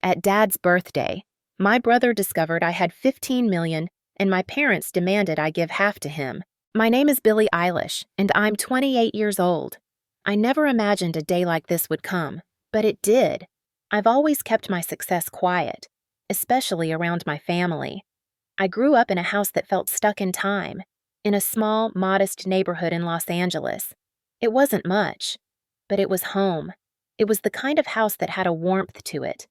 At Dad's birthday, my brother discovered I had 15 million and my parents demanded I give half to him. My name is Billie Eilish and I'm 28 years old. I never imagined a day like this would come, but it did. I've always kept my success quiet, especially around my family. I grew up in a house that felt stuck in time, in a small, modest neighborhood in Los Angeles. It wasn't much, but it was home. It was the kind of house that had a warmth to it,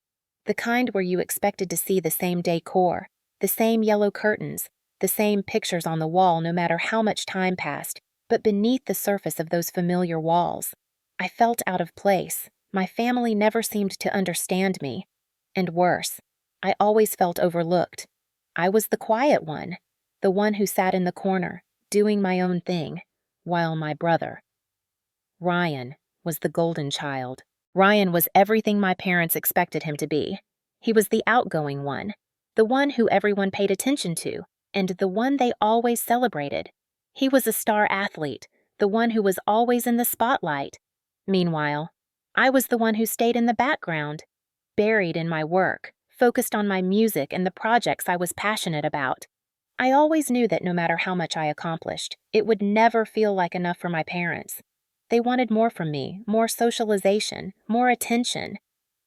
the kind where you expected to see the same decor, the same yellow curtains, the same pictures on the wall no matter how much time passed, but beneath the surface of those familiar walls, I felt out of place. My family never seemed to understand me. And worse, I always felt overlooked. I was the quiet one, the one who sat in the corner, doing my own thing, while my brother, Ryan, was the golden child. Ryan was everything my parents expected him to be. He was the outgoing one who everyone paid attention to, and the one they always celebrated. He was a star athlete, the one who was always in the spotlight. Meanwhile, I was the one who stayed in the background, buried in my work, focused on my music and the projects I was passionate about. I always knew that no matter how much I accomplished, it would never feel like enough for my parents. They wanted more from me, more socialization, more attention.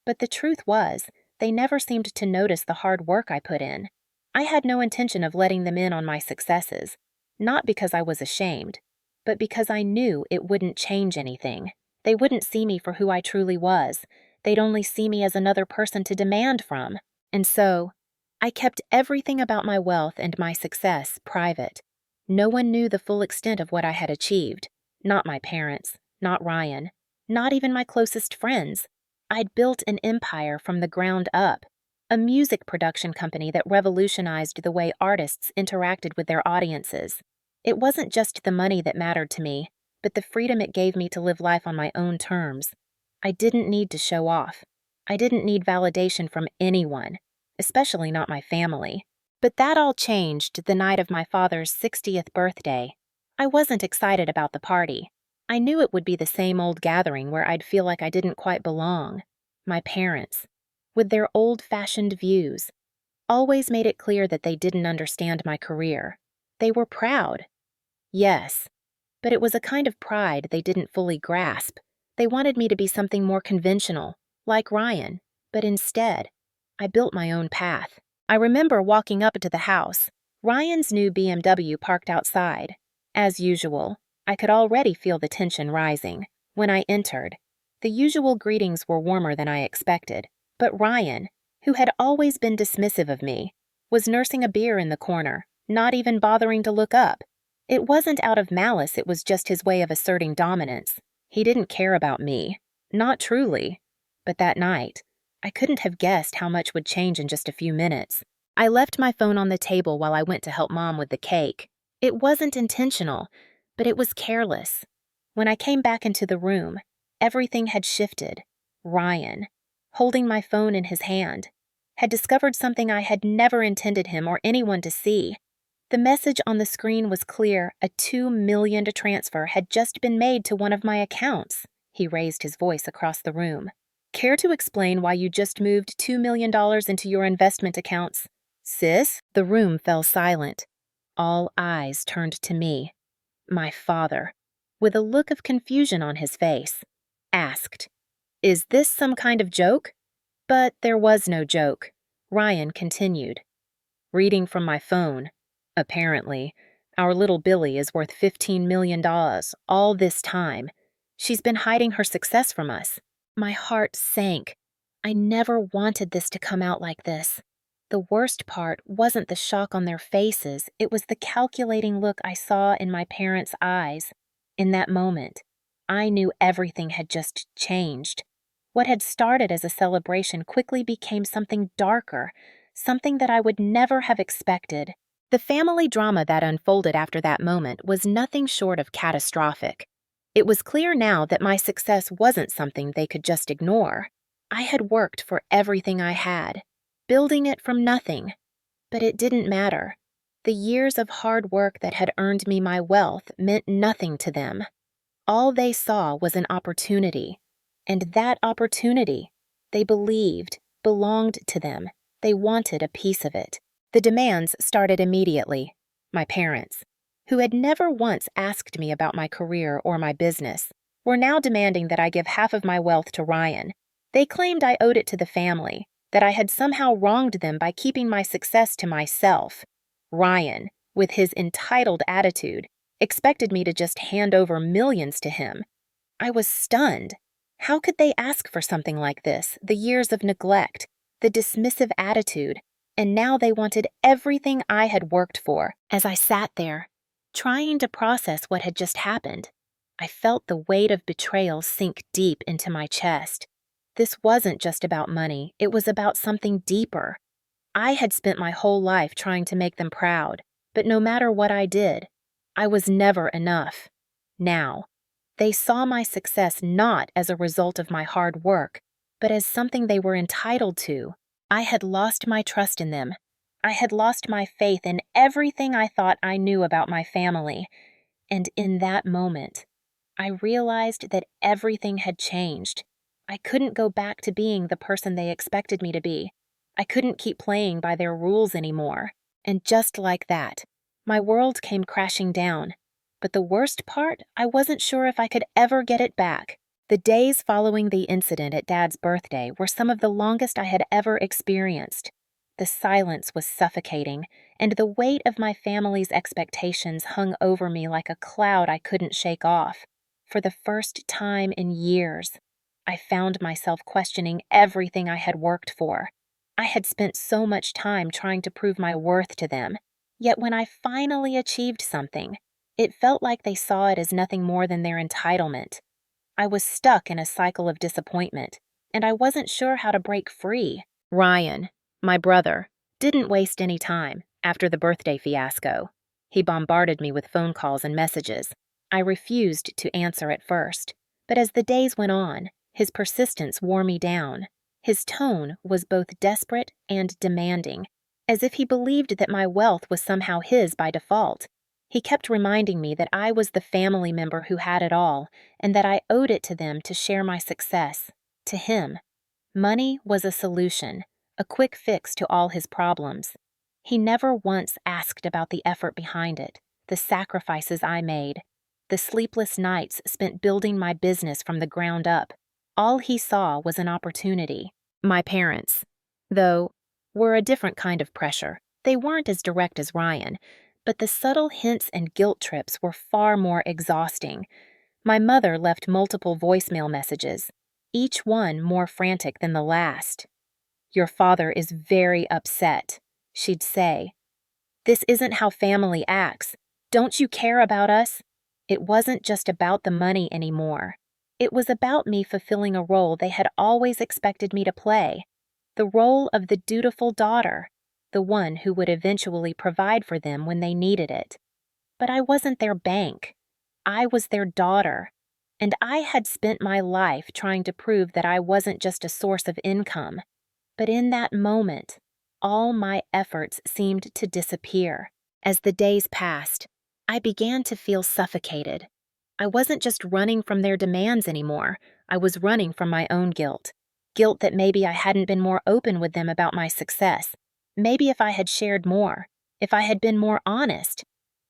But the truth was, they never seemed to notice the hard work I put in. I had no intention of letting them in on my successes, not because I was ashamed, but because I knew it wouldn't change anything. They wouldn't see me for who I truly was. They'd only see me as another person to demand from. And so, I kept everything about my wealth and my success private. No one knew the full extent of what I had achieved. Not my parents, not Ryan, not even my closest friends. I'd built an empire from the ground up, a music production company that revolutionized the way artists interacted with their audiences. It wasn't just the money that mattered to me, but the freedom it gave me to live life on my own terms. I didn't need to show off. I didn't need validation from anyone, especially not my family. But that all changed the night of my father's 60th birthday. I wasn't excited about the party. I knew it would be the same old gathering where I'd feel like I didn't quite belong. My parents, with their old-fashioned views, always made it clear that they didn't understand my career. They were proud. Yes, but it was a kind of pride they didn't fully grasp. They wanted me to be something more conventional, like Ryan, but instead, I built my own path. I remember walking up to the house, Ryan's new BMW parked outside. As usual, I could already feel the tension rising. When I entered, the usual greetings were warmer than I expected, but Ryan, who had always been dismissive of me, was nursing a beer in the corner, not even bothering to look up. It wasn't out of malice, it was just his way of asserting dominance. He didn't care about me. Not truly. But that night, I couldn't have guessed how much would change in just a few minutes. I left my phone on the table while I went to help Mom with the cake. It wasn't intentional, but it was careless. When I came back into the room, everything had shifted. Ryan, holding my phone in his hand, had discovered something I had never intended him or anyone to see. The message on the screen was clear. A $2 million transfer had just been made to one of my accounts. He raised his voice across the room. Care to explain why you just moved $2 million into your investment accounts? Sis? The room fell silent. All eyes turned to me. My father, with a look of confusion on his face, asked, "Is this some kind of joke?" But there was no joke. Ryan continued. Reading from my phone. Apparently, our little Billie is worth $15 million all this time. She's been hiding her success from us. My heart sank. I never wanted this to come out like this. The worst part wasn't the shock on their faces, it was the calculating look I saw in my parents' eyes. In that moment, I knew everything had just changed. What had started as a celebration quickly became something darker, something that I would never have expected. The family drama that unfolded after that moment was nothing short of catastrophic. It was clear now that my success wasn't something they could just ignore. I had worked for everything I had, building it from nothing. But it didn't matter. The years of hard work that had earned me my wealth meant nothing to them. All they saw was an opportunity. And that opportunity, they believed, belonged to them. They wanted a piece of it. The demands started immediately. My parents, who had never once asked me about my career or my business, were now demanding that I give half of my wealth to Ryan. They claimed I owed it to the family, that I had somehow wronged them by keeping my success to myself. Ryan, with his entitled attitude, expected me to just hand over millions to him. I was stunned. How could they ask for something like this? The years of neglect, the dismissive attitude, and now they wanted everything I had worked for. As I sat there, trying to process what had just happened, I felt the weight of betrayal sink deep into my chest. This wasn't just about money, it was about something deeper. I had spent my whole life trying to make them proud, but no matter what I did, I was never enough. Now, they saw my success not as a result of my hard work, but as something they were entitled to. I had lost my trust in them. I had lost my faith in everything I thought I knew about my family. And in that moment, I realized that everything had changed. I couldn't go back to being the person they expected me to be. I couldn't keep playing by their rules anymore. And just like that, my world came crashing down. But the worst part, I wasn't sure if I could ever get it back. The days following the incident at Dad's birthday were some of the longest I had ever experienced. The silence was suffocating, and the weight of my family's expectations hung over me like a cloud I couldn't shake off. For the first time in years, I found myself questioning everything I had worked for. I had spent so much time trying to prove my worth to them, yet when I finally achieved something, it felt like they saw it as nothing more than their entitlement. I was stuck in a cycle of disappointment, and I wasn't sure how to break free. Ryan, my brother, didn't waste any time after the birthday fiasco. He bombarded me with phone calls and messages. I refused to answer at first, but as the days went on, his persistence wore me down. His tone was both desperate and demanding, as if he believed that my wealth was somehow his by default. He kept reminding me that I was the family member who had it all, and that I owed it to them to share my success. To him, money was a solution, a quick fix to all his problems. He never once asked about the effort behind it, the sacrifices I made, the sleepless nights spent building my business from the ground up. All he saw was an opportunity. My parents, though, were a different kind of pressure. They weren't as direct as Ryan, but the subtle hints and guilt trips were far more exhausting. My mother left multiple voicemail messages, each one more frantic than the last. "Your father is very upset," she'd say. "This isn't how family acts. Don't you care about us?" It wasn't just about the money anymore. It was about me fulfilling a role they had always expected me to play, the role of the dutiful daughter, the one who would eventually provide for them when they needed it. But I wasn't their bank. I was their daughter, and I had spent my life trying to prove that I wasn't just a source of income. But in that moment, all my efforts seemed to disappear. As the days passed, I began to feel suffocated. I wasn't just running from their demands anymore. I was running from my own guilt. Guilt that maybe I hadn't been more open with them about my success. Maybe if I had shared more, if I had been more honest,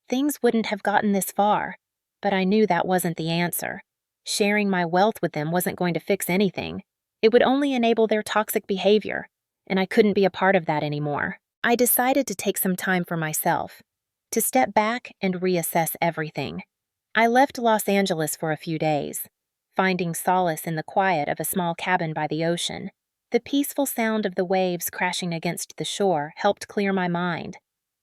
things wouldn't have gotten this far. But I knew that wasn't the answer. Sharing my wealth with them wasn't going to fix anything. It would only enable their toxic behavior, and I couldn't be a part of that anymore. I decided to take some time for myself, to step back and reassess everything. I left Los Angeles for a few days, finding solace in the quiet of a small cabin by the ocean. The peaceful sound of the waves crashing against the shore helped clear my mind.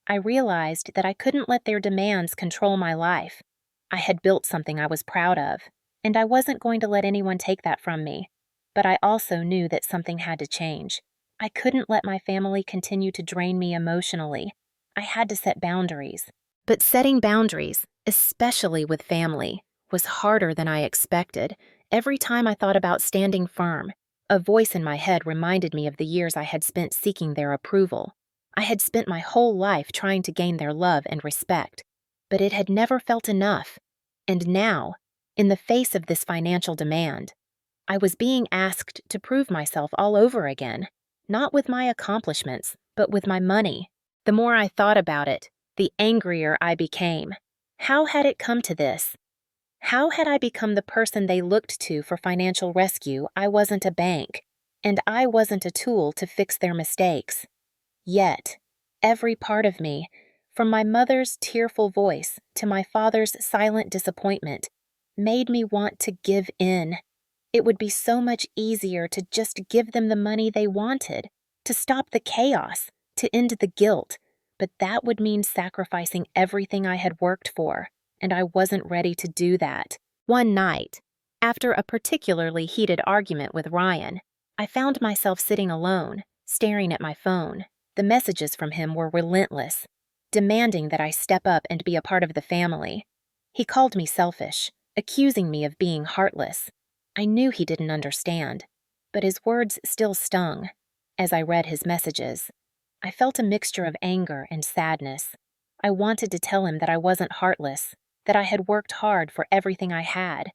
I realized that I couldn't let their demands control my life. I had built something I was proud of, and I wasn't going to let anyone take that from me. But I also knew that something had to change. I couldn't let my family continue to drain me emotionally. I had to set boundaries. But setting boundaries, especially with family, was harder than I expected. Every time I thought about standing firm, a voice in my head reminded me of the years I had spent seeking their approval. I had spent my whole life trying to gain their love and respect, but it had never felt enough. And now, in the face of this financial demand, I was being asked to prove myself all over again. not with my accomplishments, but with my money. The more I thought about it, the angrier I became. How had it come to this? How had I become the person they looked to for financial rescue? I wasn't a bank, and I wasn't a tool to fix their mistakes. Yet, every part of me, from my mother's tearful voice to my father's silent disappointment, made me want to give in. It would be so much easier to just give them the money they wanted, to stop the chaos, to end the guilt, but that would mean sacrificing everything I had worked for, and I wasn't ready to do that. One night, after a particularly heated argument with Ryan, I found myself sitting alone, staring at my phone. The messages from him were relentless, demanding that I step up and be a part of the family. He called me selfish, accusing me of being heartless. I knew he didn't understand, but his words still stung. As I read his messages, I felt a mixture of anger and sadness. I wanted to tell him that I wasn't heartless, that I had worked hard for everything I had.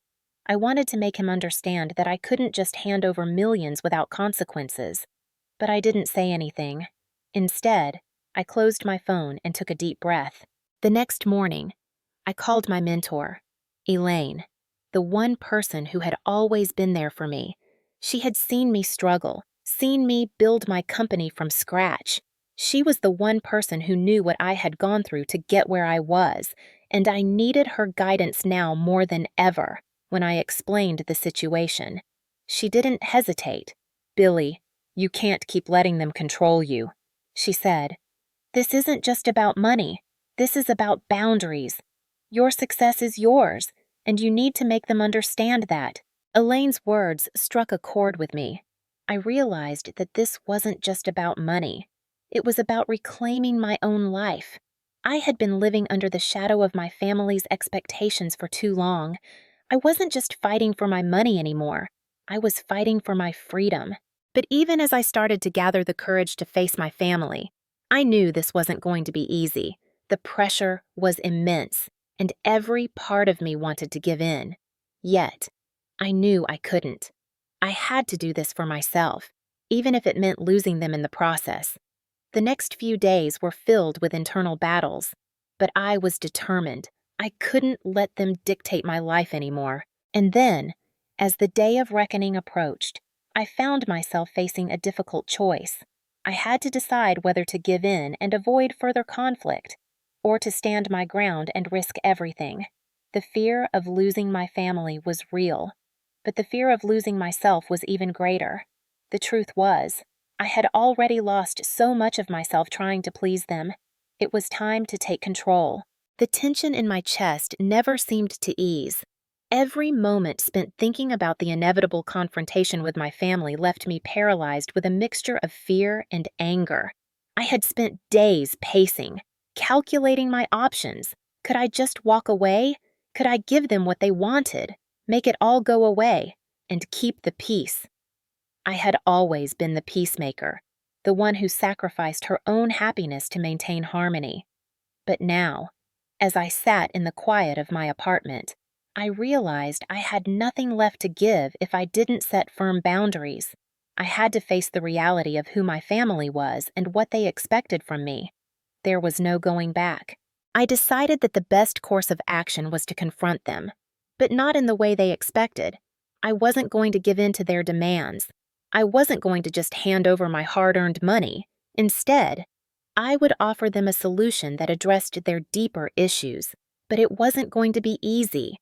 I wanted to make him understand that I couldn't just hand over millions without consequences. But I didn't say anything. Instead, I closed my phone and took a deep breath. The next morning, I called my mentor, Elaine, the one person who had always been there for me. She had seen me struggle, seen me build my company from scratch. She was the one person who knew what I had gone through to get where I was, and I needed her guidance now more than ever. When I explained the situation, she didn't hesitate. "Billie, you can't keep letting them control you," she said. "This isn't just about money. This is about boundaries. Your success is yours, and you need to make them understand that." Elaine's words struck a chord with me. I realized that this wasn't just about money. It was about reclaiming my own life. I had been living under the shadow of my family's expectations for too long. I wasn't just fighting for my money anymore. I was fighting for my freedom. But even as I started to gather the courage to face my family, I knew this wasn't going to be easy. The pressure was immense, and every part of me wanted to give in. Yet, I knew I couldn't. I had to do this for myself, even if it meant losing them in the process. The next few days were filled with internal battles, but I was determined. I couldn't let them dictate my life anymore. And then, as the day of reckoning approached, I found myself facing a difficult choice. I had to decide whether to give in and avoid further conflict, or to stand my ground and risk everything. The fear of losing my family was real, but the fear of losing myself was even greater. The truth was, I had already lost so much of myself trying to please them. It was time to take control. The tension in my chest never seemed to ease. Every moment spent thinking about the inevitable confrontation with my family left me paralyzed with a mixture of fear and anger. I had spent days pacing, calculating my options. Could I just walk away? Could I give them what they wanted, make it all go away, and keep the peace? I had always been the peacemaker, the one who sacrificed her own happiness to maintain harmony. But now, as I sat in the quiet of my apartment, I realized I had nothing left to give if I didn't set firm boundaries. I had to face the reality of who my family was and what they expected from me. There was no going back. I decided that the best course of action was to confront them, but not in the way they expected. I wasn't going to give in to their demands. I wasn't going to just hand over my hard-earned money. Instead, I would offer them a solution that addressed their deeper issues, but it wasn't going to be easy.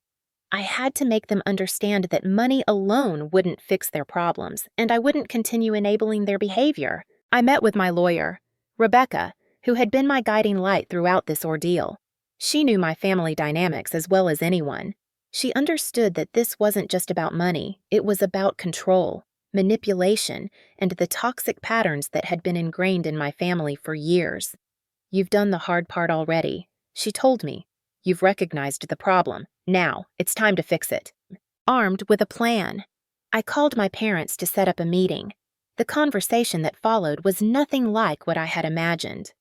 I had to make them understand that money alone wouldn't fix their problems, and I wouldn't continue enabling their behavior. I met with my lawyer, Rebecca, who had been my guiding light throughout this ordeal. She knew my family dynamics as well as anyone. She understood that this wasn't just about money, it was about control, manipulation, and the toxic patterns that had been ingrained in my family for years. "You've done the hard part already," she told me. "You've recognized the problem. Now, it's time to fix it." Armed with a plan, I called my parents to set up a meeting. The conversation that followed was nothing like what I had imagined.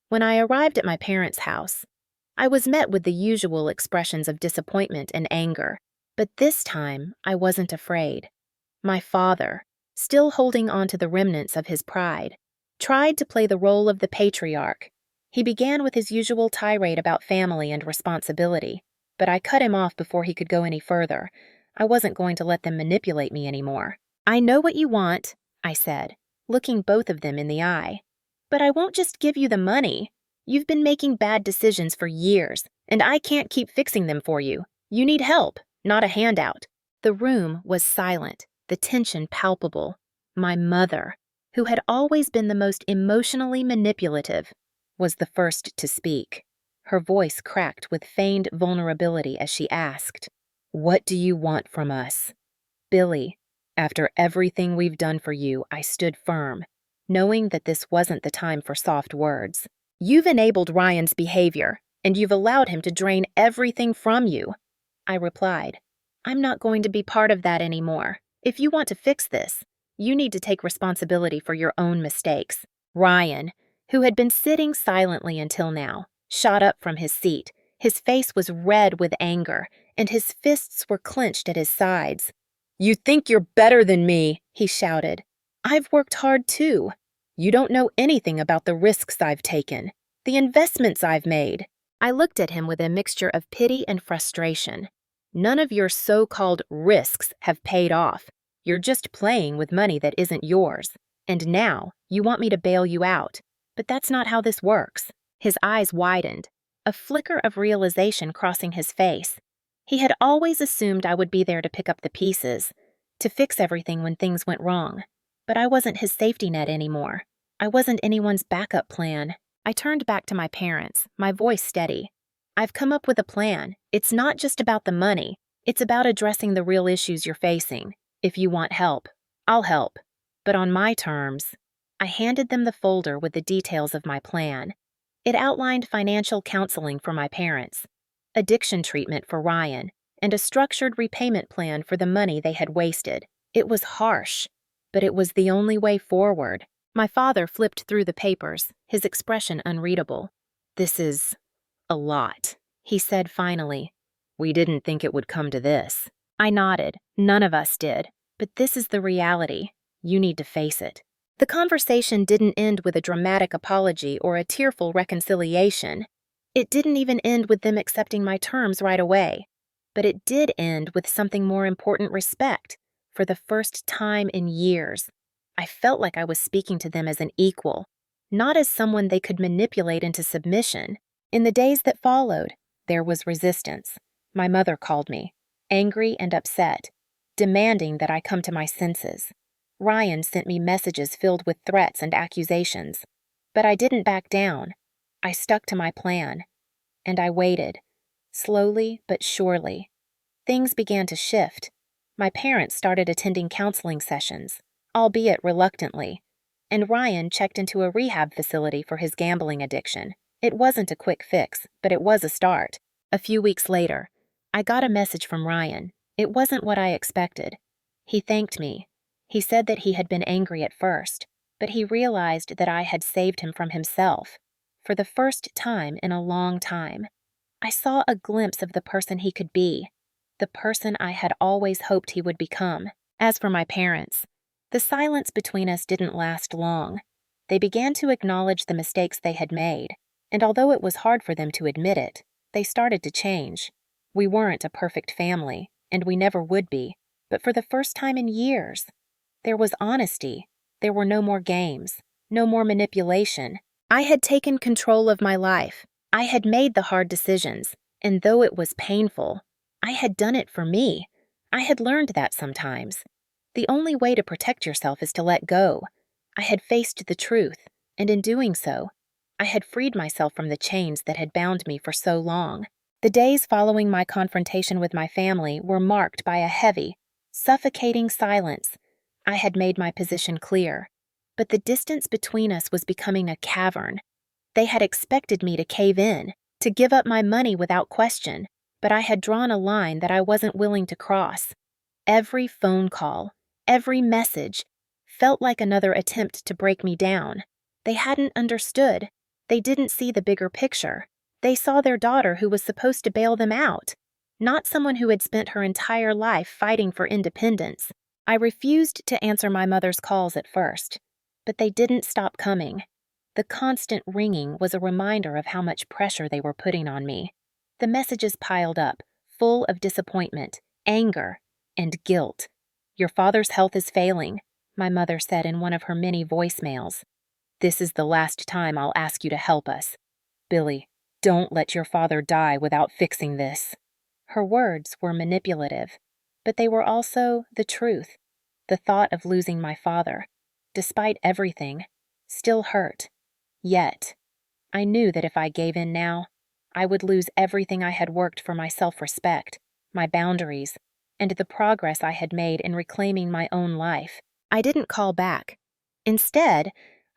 When I arrived at my parents' house, I was met with the usual expressions of disappointment and anger, but this time I wasn't afraid. My father, still holding on to the remnants of his pride, tried to play the role of the patriarch. He began with his usual tirade about family and responsibility, but I cut him off before he could go any further. I wasn't going to let them manipulate me anymore. "I know what you want," I said, looking both of them in the eye. "But I won't just give you the money. You've been making bad decisions for years, and I can't keep fixing them for you. You need help, not a handout." The room was silent, the tension palpable. My mother, who had always been the most emotionally manipulative, was the first to speak. Her voice cracked with feigned vulnerability as she asked, "What do you want from us?" "Billie, after everything we've done for you," I stood firm, knowing that this wasn't the time for soft words. "You've enabled Ryan's behavior, and you've allowed him to drain everything from you," I replied. "I'm not going to be part of that anymore. If you want to fix this, you need to take responsibility for your own mistakes." Ryan, who had been sitting silently until now, shot up from his seat. His face was red with anger, and his fists were clenched at his sides. "You think you're better than me," he shouted. "I've worked hard too. You don't know anything about the risks I've taken, the investments I've made." I looked at him with a mixture of pity and frustration. "None of your so-called risks have paid off. You're just playing with money that isn't yours. And now you want me to bail you out. But that's not how this works." His eyes widened, a flicker of realization crossing his face. He had always assumed I would be there to pick up the pieces, to fix everything when things went wrong. But I wasn't his safety net anymore. I wasn't anyone's backup plan. I turned back to my parents, my voice steady. "I've come up with a plan. It's not just about the money. It's about addressing the real issues you're facing. If you want help, I'll help. But on my terms." I handed them the folder with the details of my plan. It outlined financial counseling for my parents, addiction treatment for Ryan, and a structured repayment plan for the money they had wasted. It was harsh, but it was the only way forward. My father flipped through the papers, his expression unreadable. "This is a lot," he said finally. "We didn't think it would come to this." I nodded. None of us did. But this is the reality. You need to face it. The conversation didn't end with a dramatic apology or a tearful reconciliation. It didn't even end with them accepting my terms right away. But it did end with something more important: respect. For the first time in years, I felt like I was speaking to them as an equal, not as someone they could manipulate into submission. In the days that followed, there was resistance. My mother called me, angry and upset, demanding that I come to my senses. Ryan sent me messages filled with threats and accusations. But I didn't back down. I stuck to my plan. And I waited, slowly but surely. Things began to shift. My parents started attending counseling sessions, albeit reluctantly, and Ryan checked into a rehab facility for his gambling addiction. It wasn't a quick fix, but it was a start. A few weeks later, I got a message from Ryan. It wasn't what I expected. He thanked me. He said that he had been angry at first, but he realized that I had saved him from himself. For the first time in a long time, I saw a glimpse of the person he could be, the person I had always hoped he would become. As for my parents, the silence between us didn't last long. They began to acknowledge the mistakes they had made, and although it was hard for them to admit it, they started to change. We weren't a perfect family, and we never would be, but for the first time in years, there was honesty. There were no more games, no more manipulation. I had taken control of my life. I had made the hard decisions, and though it was painful, I had done it for me. I had learned that sometimes. The only way to protect yourself is to let go. I had faced the truth, and in doing so, I had freed myself from the chains that had bound me for so long. The days following my confrontation with my family were marked by a heavy, suffocating silence. I had made my position clear, but the distance between us was becoming a cavern. They had expected me to cave in, to give up my money without question, but I had drawn a line that I wasn't willing to cross. Every phone call, every message, felt like another attempt to break me down. They hadn't understood. They didn't see the bigger picture. They saw their daughter who was supposed to bail them out, not someone who had spent her entire life fighting for independence. I refused to answer my mother's calls at first, but they didn't stop coming. The constant ringing was a reminder of how much pressure they were putting on me. The messages piled up, full of disappointment, anger, and guilt. "Your father's health is failing," my mother said in one of her many voicemails. "This is the last time I'll ask you to help us. Billie, don't let your father die without fixing this." Her words were manipulative, but they were also the truth. The thought of losing my father, despite everything, still hurt. Yet, I knew that if I gave in now, I would lose everything I had worked for: my self-respect, my boundaries, and the progress I had made in reclaiming my own life. I didn't call back. Instead,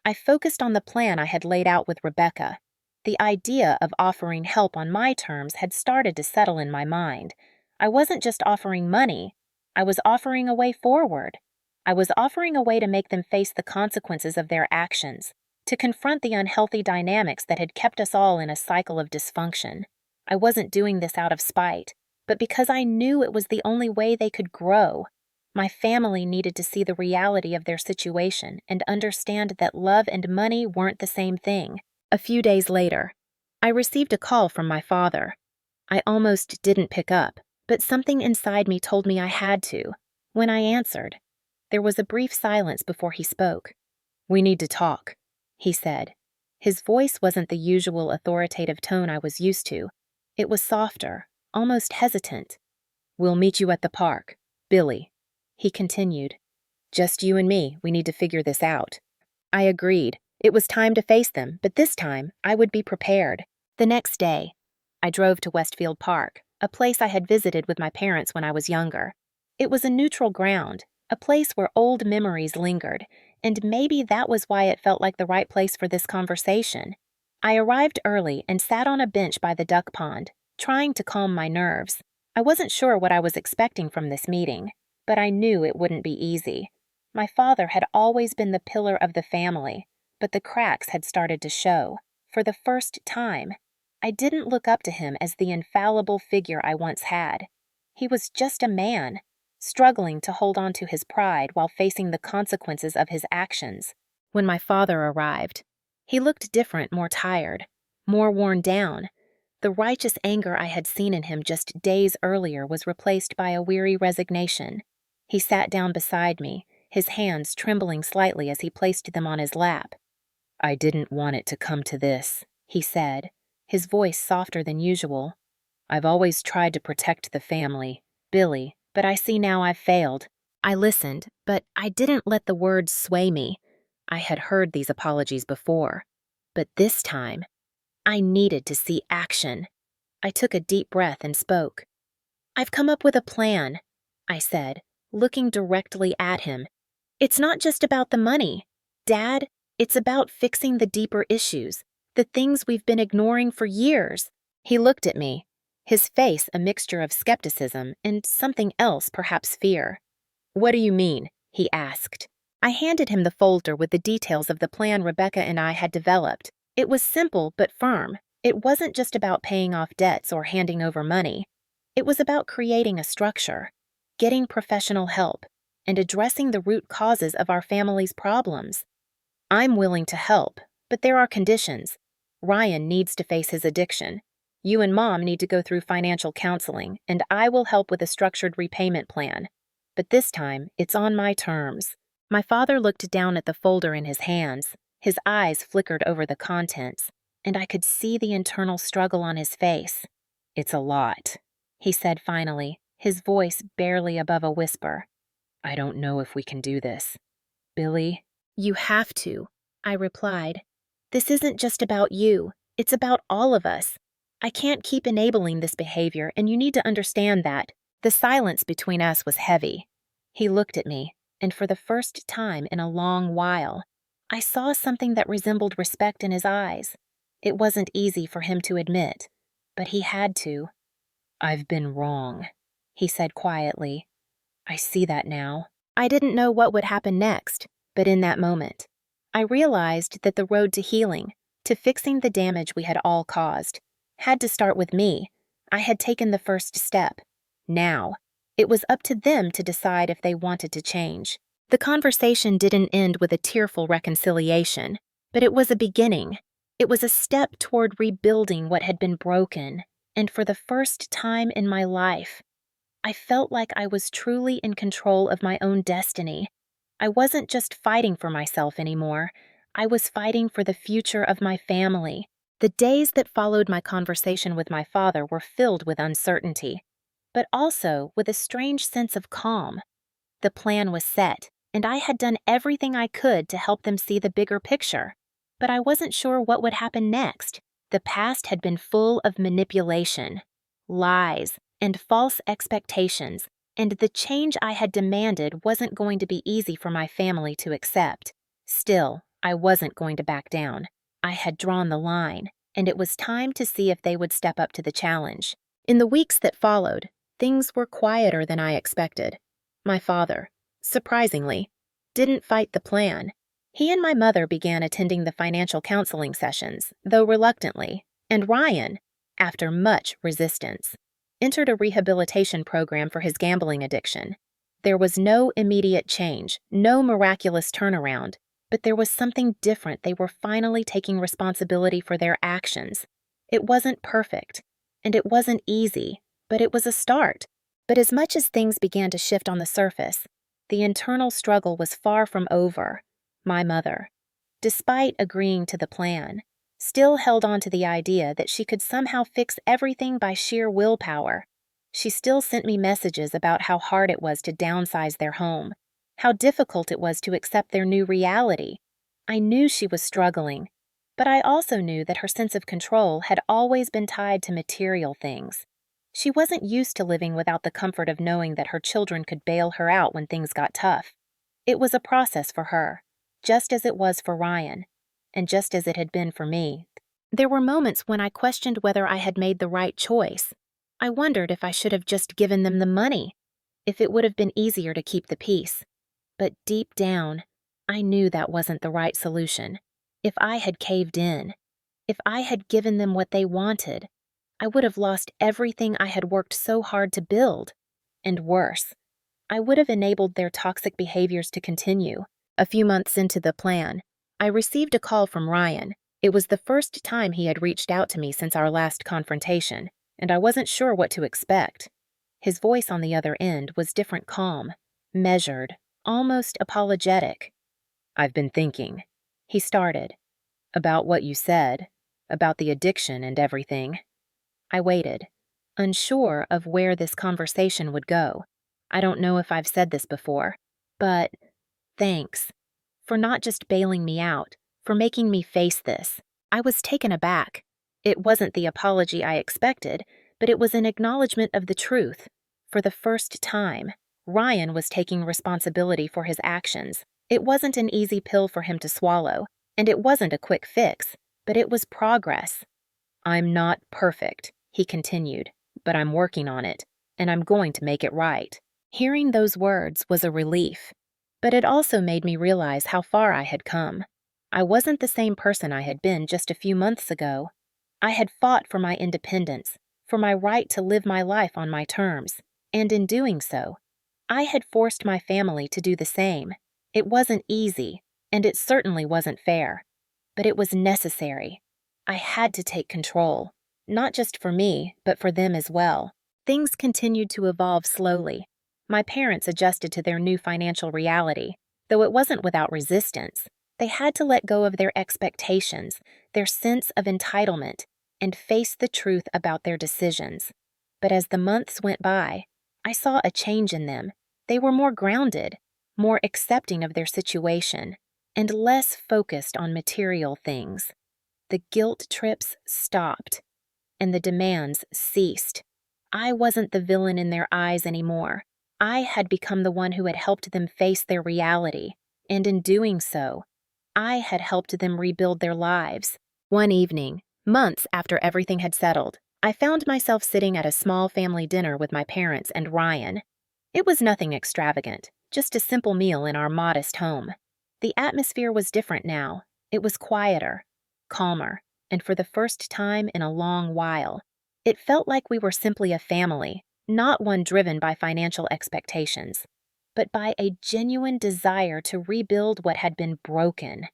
I focused on the plan I had laid out with Rebecca. The idea of offering help on my terms had started to settle in my mind. I wasn't just offering money, I was offering a way forward. I was offering a way to make them face the consequences of their actions, to confront the unhealthy dynamics that had kept us all in a cycle of dysfunction. I wasn't doing this out of spite, but because I knew it was the only way they could grow. My family needed to see the reality of their situation and understand that love and money weren't the same thing. A few days later, I received a call from my father. I almost didn't pick up, but something inside me told me I had to. When I answered, there was a brief silence before he spoke. "We need to talk," he said. His voice wasn't the usual authoritative tone I was used to. It was softer, almost hesitant. "We'll meet you at the park, Billie," he continued. "Just you and me, we need to figure this out." I agreed. It was time to face them, but this time I would be prepared. The next day, I drove to Westfield Park, a place I had visited with my parents when I was younger. It was a neutral ground, a place where old memories lingered, and maybe that was why it felt like the right place for this conversation. I arrived early and sat on a bench by the duck pond, trying to calm my nerves. I wasn't sure what I was expecting from this meeting, but I knew it wouldn't be easy. My father had always been the pillar of the family, but the cracks had started to show. For the first time, I didn't look up to him as the infallible figure I once had. He was just a man, struggling to hold on to his pride while facing the consequences of his actions. When my father arrived, he looked different, more tired, more worn down. The righteous anger I had seen in him just days earlier was replaced by a weary resignation. He sat down beside me, his hands trembling slightly as he placed them on his lap. "I didn't want it to come to this," he said, his voice softer than usual. "I've always tried to protect the family, Billie, but I see now I've failed." I listened, but I didn't let the words sway me. I had heard these apologies before, but this time, I needed to see action. I took a deep breath and spoke. "I've come up with a plan," I said, looking directly at him. "It's not just about the money, Dad. It's about fixing the deeper issues, the things we've been ignoring for years." He looked at me, his face a mixture of skepticism and something else, perhaps fear. "What do you mean?" he asked. I handed him the folder with the details of the plan Rebecca and I had developed. It was simple but firm. It wasn't just about paying off debts or handing over money. It was about creating a structure, getting professional help, and addressing the root causes of our family's problems. "I'm willing to help, but there are conditions. Ryan needs to face his addiction. You and Mom need to go through financial counseling, and I will help with a structured repayment plan. But this time, it's on my terms." My father looked down at the folder in his hands. His eyes flickered over the contents, and I could see the internal struggle on his face. "It's a lot," he said finally, his voice barely above a whisper. "I don't know if we can do this. Billie?" "You have to," I replied. "This isn't just about you. It's about all of us. I can't keep enabling this behavior, and you need to understand that." The silence between us was heavy. He looked at me, and for the first time in a long while, I saw something that resembled respect in his eyes. It wasn't easy for him to admit, but he had to. "I've been wrong," he said quietly. "I see that now." I didn't know what would happen next, but in that moment, I realized that the road to healing, to fixing the damage we had all caused, had to start with me. I had taken the first step. Now, It was up to them to decide if they wanted to change. The conversation didn't end with a tearful reconciliation, but it was a beginning. It was a step toward rebuilding what had been broken, and for the first time in my life, I felt like I was truly in control of my own destiny. I wasn't just fighting for myself anymore. I was fighting for the future of my family. The days that followed my conversation with my father were filled with uncertainty, but also with a strange sense of calm. The plan was set, and I had done everything I could to help them see the bigger picture. But I wasn't sure what would happen next. The past had been full of manipulation, lies, and false expectations, and the change I had demanded wasn't going to be easy for my family to accept. Still, I wasn't going to back down. I had drawn the line, and it was time to see if they would step up to the challenge. In the weeks that followed, things were quieter than I expected. My father, surprisingly, didn't fight the plan. He and my mother began attending the financial counseling sessions, though reluctantly, and Ryan, after much resistance, entered a rehabilitation program for his gambling addiction. There was no immediate change, no miraculous turnaround, but there was something different. They were finally taking responsibility for their actions. It wasn't perfect, and it wasn't easy, but it was a start. But as much as things began to shift on the surface, the internal struggle was far from over. My mother, despite agreeing to the plan, still held on to the idea that she could somehow fix everything by sheer willpower. She still sent me messages about how hard it was to downsize their home, how difficult it was to accept their new reality. I knew she was struggling, but I also knew that her sense of control had always been tied to material things. She wasn't used to living without the comfort of knowing that her children could bail her out when things got tough. It was a process for her, just as it was for Ryan, and just as it had been for me. There were moments when I questioned whether I had made the right choice. I wondered if I should have just given them the money, if it would have been easier to keep the peace. But deep down, I knew that wasn't the right solution. If I had caved in, if I had given them what they wanted, I would have lost everything I had worked so hard to build. And worse, I would have enabled their toxic behaviors to continue. A few months into the plan, I received a call from Ryan. It was the first time he had reached out to me since our last confrontation, and I wasn't sure what to expect. His voice on the other end was different, calm, measured, almost apologetic. "I've been thinking," he started, "about what you said, about the addiction and everything." I waited, unsure of where this conversation would go. I don't know if I've said this before, but thanks for not just bailing me out, for making me face this. I was taken aback. It wasn't the apology I expected, but it was an acknowledgement of the truth. For the first time, Ryan was taking responsibility for his actions. It wasn't an easy pill for him to swallow, and it wasn't a quick fix, but it was progress. "I'm not perfect," he continued, "but I'm working on it, and I'm going to make it right." Hearing those words was a relief, but it also made me realize how far I had come. I wasn't the same person I had been just a few months ago. I had fought for my independence, for my right to live my life on my terms, and in doing so, I had forced my family to do the same. It wasn't easy, and it certainly wasn't fair, but it was necessary. I had to take control, not just for me, but for them as well. Things continued to evolve slowly. My parents adjusted to their new financial reality, though it wasn't without resistance. They had to let go of their expectations, their sense of entitlement, and face the truth about their decisions. But as the months went by, I saw a change in them. They were more grounded, more accepting of their situation, and less focused on material things. The guilt trips stopped, and the demands ceased. I wasn't the villain in their eyes anymore. I had become the one who had helped them face their reality, and in doing so, I had helped them rebuild their lives. One evening, months after everything had settled, I found myself sitting at a small family dinner with my parents and Ryan. It was nothing extravagant, just a simple meal in our modest home. The atmosphere was different now. It was quieter, calmer, and for the first time in a long while, it felt like we were simply a family, not one driven by financial expectations, but by a genuine desire to rebuild what had been broken.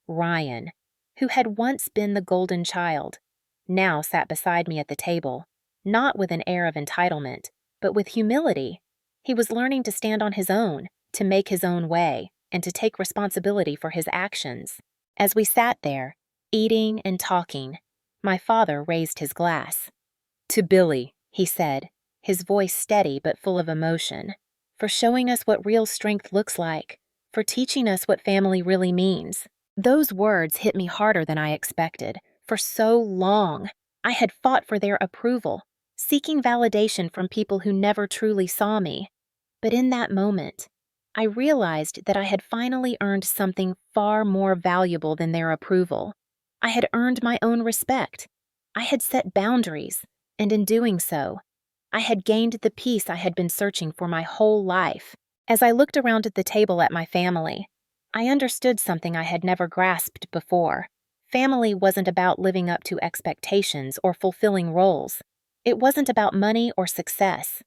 Ryan, who had once been the golden child, now sat beside me at the table, not with an air of entitlement, but with humility. He was learning to stand on his own, to make his own way, and to take responsibility for his actions. As we sat there, eating and talking, my father raised his glass. "To Billy," he said, his voice steady but full of emotion, "for showing us what real strength looks like, for teaching us what family really means." Those words hit me harder than I expected. For so long, I had fought for their approval, seeking validation from people who never truly saw me. But in that moment, I realized that I had finally earned something far more valuable than their approval. I had earned my own respect. I had set boundaries, and in doing so, I had gained the peace I had been searching for my whole life. As I looked around at the table at my family, I understood something I had never grasped before. Family wasn't about living up to expectations or fulfilling roles. It wasn't about money or success.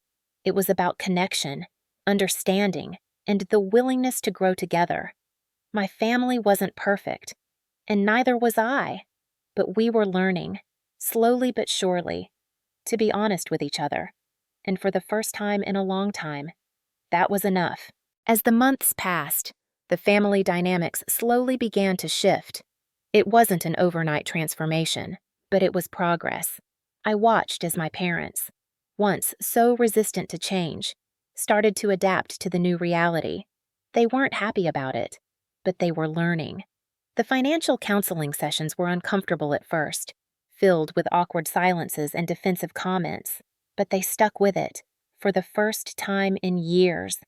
It was about connection, understanding, and the willingness to grow together. My family wasn't perfect, and neither was I, but we were learning, slowly but surely, to be honest with each other. And for the first time in a long time, that was enough. As the months passed, the family dynamics slowly began to shift. It wasn't an overnight transformation, but it was progress. I watched as my parents, once so resistant to change, started to adapt to the new reality. They weren't happy about it, but they were learning. The financial counseling sessions were uncomfortable at first, filled with awkward silences and defensive comments, but they stuck with it. For the first time in years,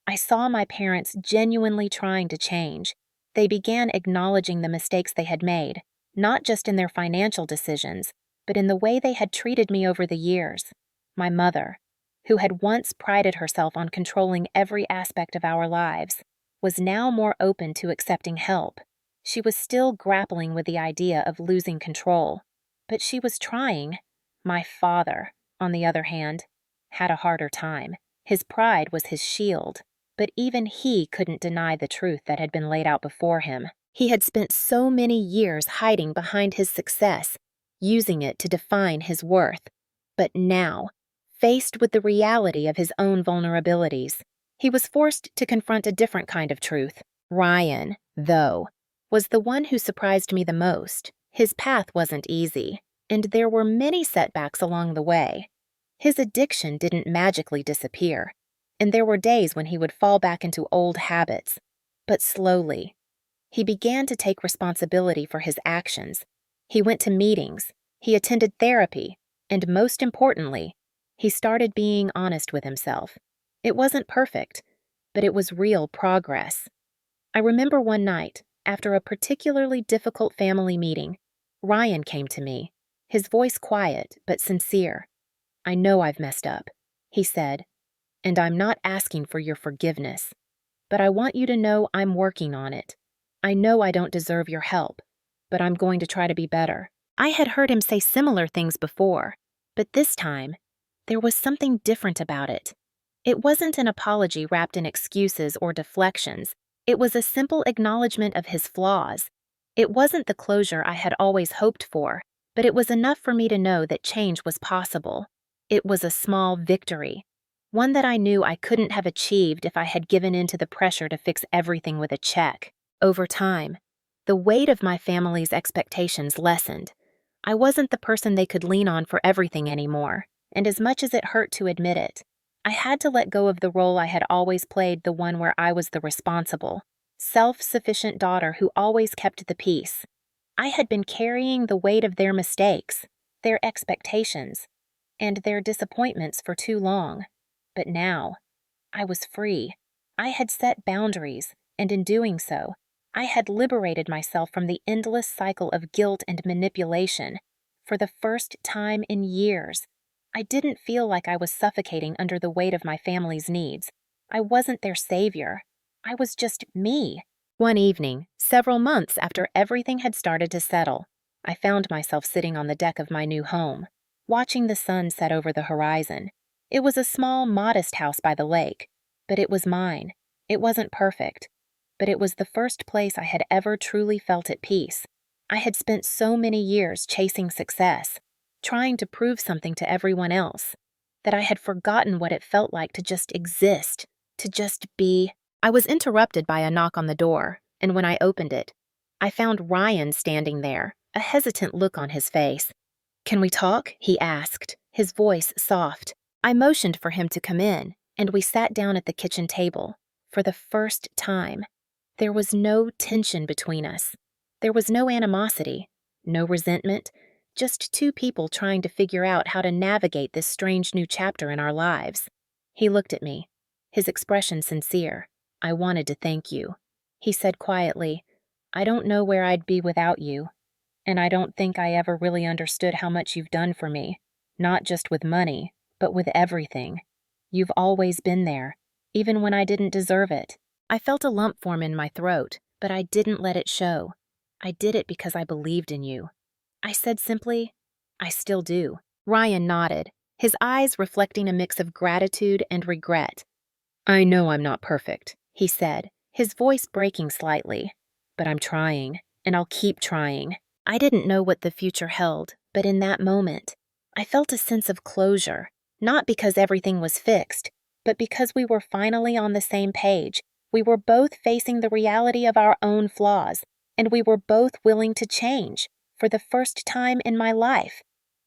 I saw my parents genuinely trying to change. They began acknowledging the mistakes they had made, not just in their financial decisions, but in the way they had treated me over the years. My mother, who had once prided herself on controlling every aspect of our lives, was now more open to accepting help. She was still grappling with the idea of losing control, but she was trying. My father, on the other hand, had a harder time. His pride was his shield, but even he couldn't deny the truth that had been laid out before him. He had spent so many years hiding behind his success, using it to define his worth. But now, faced with the reality of his own vulnerabilities, he was forced to confront a different kind of truth. Ryan, though, was the one who surprised me the most. His path wasn't easy, and there were many setbacks along the way. His addiction didn't magically disappear, and there were days when he would fall back into old habits. But slowly, he began to take responsibility for his actions. He went to meetings, he attended therapy, and most importantly, he started being honest with himself. It wasn't perfect, but it was real progress. I remember one night, after a particularly difficult family meeting, Ryan came to me, his voice quiet but sincere. "I know I've messed up," he said, "and I'm not asking for your forgiveness, but I want you to know I'm working on it. I know I don't deserve your help, but I'm going to try to be better." I had heard him say similar things before, but this time, there was something different about it. It wasn't an apology wrapped in excuses or deflections. It was a simple acknowledgement of his flaws. It wasn't the closure I had always hoped for, but it was enough for me to know that change was possible. It was a small victory, one that I knew I couldn't have achieved if I had given in to the pressure to fix everything with a check. Over time, the weight of my family's expectations lessened. I wasn't the person they could lean on for everything anymore, and as much as it hurt to admit it, I had to let go of the role I had always played, the one where I was the responsible, self-sufficient daughter who always kept the peace. I had been carrying the weight of their mistakes, their expectations, and their disappointments for too long. But now, I was free. I had set boundaries, and in doing so, I had liberated myself from the endless cycle of guilt and manipulation. For the first time in years, I didn't feel like I was suffocating under the weight of my family's needs. I wasn't their savior. I was just me. One evening, several months after everything had started to settle, I found myself sitting on the deck of my new home, watching the sun set over the horizon. It was a small, modest house by the lake, but it was mine. It wasn't perfect, but it was the first place I had ever truly felt at peace. I had spent so many years chasing success, trying to prove something to everyone else, that I had forgotten what it felt like to just exist, to just be. I was interrupted by a knock on the door, and when I opened it, I found Ryan standing there, a hesitant look on his face. "Can we talk?" he asked, his voice soft. I motioned for him to come in, and we sat down at the kitchen table. For the first time, there was no tension between us. There was no animosity, no resentment, just two people trying to figure out how to navigate this strange new chapter in our lives. He looked at me, his expression sincere. "I wanted to thank you." He said quietly, "I don't know where I'd be without you, and I don't think I ever really understood how much you've done for me, not just with money, but with everything. You've always been there, even when I didn't deserve it." I felt a lump form in my throat, but I didn't let it show. "I did it because I believed in you." I said simply, "I still do." Ryan nodded, his eyes reflecting a mix of gratitude and regret. "I know I'm not perfect," he said, his voice breaking slightly, "but I'm trying, and I'll keep trying." I didn't know what the future held, but in that moment, I felt a sense of closure, not because everything was fixed, but because we were finally on the same page. We were both facing the reality of our own flaws, and we were both willing to change. For the first time in my life,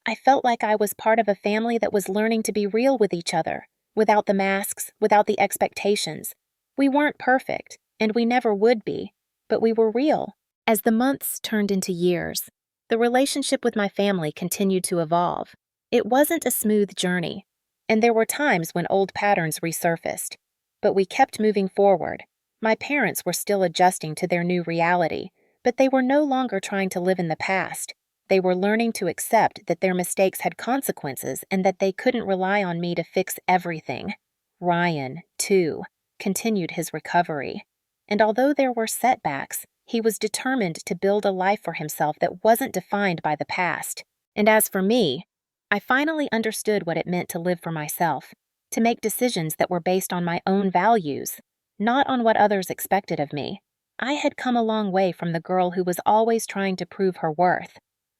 I felt like I was part of a family that was learning to be real with each other, without the masks, without the expectations. We weren't perfect, and we never would be, but we were real. As the months turned into years, the relationship with my family continued to evolve. It wasn't a smooth journey, and there were times when old patterns resurfaced. But we kept moving forward. My parents were still adjusting to their new reality, but they were no longer trying to live in the past. They were learning to accept that their mistakes had consequences and that they couldn't rely on me to fix everything. Ryan, too, continued his recovery. And although there were setbacks, he was determined to build a life for himself that wasn't defined by the past. And as for me, I finally understood what it meant to live for myself, to make decisions that were based on my own values, not on what others expected of me. I had come a long way from the girl who was always trying to prove her worth.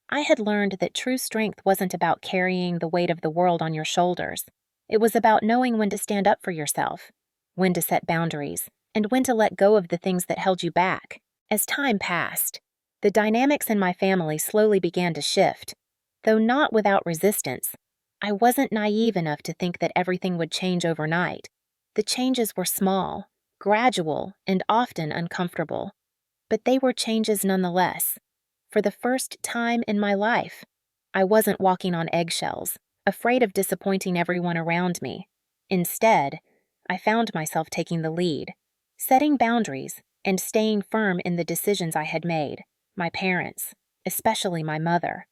I had learned that true strength wasn't about carrying the weight of the world on your shoulders. It was about knowing when to stand up for yourself, when to set boundaries, and when to let go of the things that held you back. As time passed, the dynamics in my family slowly began to shift, though not without resistance. I wasn't naive enough to think that everything would change overnight. The changes were small, gradual, and often uncomfortable. But they were changes nonetheless. For the first time in my life, I wasn't walking on eggshells, afraid of disappointing everyone around me. Instead, I found myself taking the lead, setting boundaries, and staying firm in the decisions I had made. My parents, especially my mother,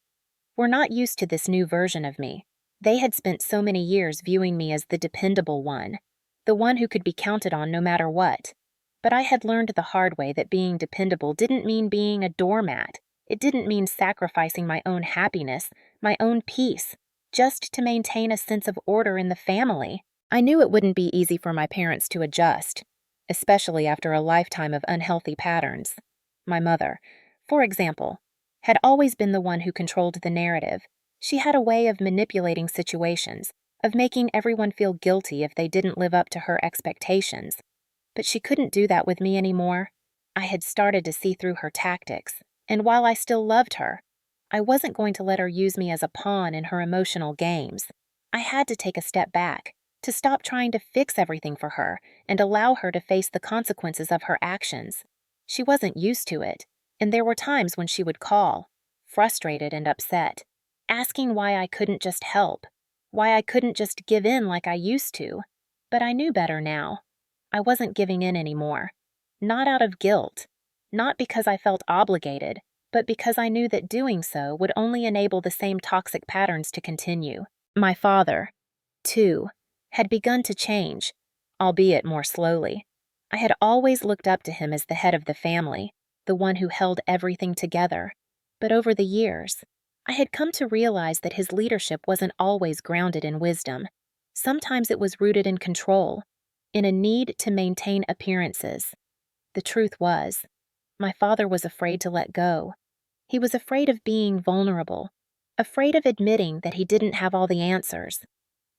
were not used to this new version of me. They had spent so many years viewing me as the dependable one, the one who could be counted on no matter what. But I had learned the hard way that being dependable didn't mean being a doormat. It didn't mean sacrificing my own happiness, my own peace, just to maintain a sense of order in the family. I knew it wouldn't be easy for my parents to adjust, especially after a lifetime of unhealthy patterns. My mother, for example, had always been the one who controlled the narrative. She had a way of manipulating situations, of making everyone feel guilty if they didn't live up to her expectations. But she couldn't do that with me anymore. I had started to see through her tactics, and while I still loved her, I wasn't going to let her use me as a pawn in her emotional games. I had to take a step back, to stop trying to fix everything for her and allow her to face the consequences of her actions. She wasn't used to it, and there were times when she would call, frustrated and upset, asking why I couldn't just help, why I couldn't just give in like I used to. But I knew better now. I wasn't giving in anymore. Not out of guilt, not because I felt obligated, but because I knew that doing so would only enable the same toxic patterns to continue. My father, too, had begun to change, albeit more slowly. I had always looked up to him as the head of the family, the one who held everything together. But over the years, I had come to realize that his leadership wasn't always grounded in wisdom. Sometimes it was rooted in control, in a need to maintain appearances. The truth was, my father was afraid to let go. He was afraid of being vulnerable, afraid of admitting that he didn't have all the answers.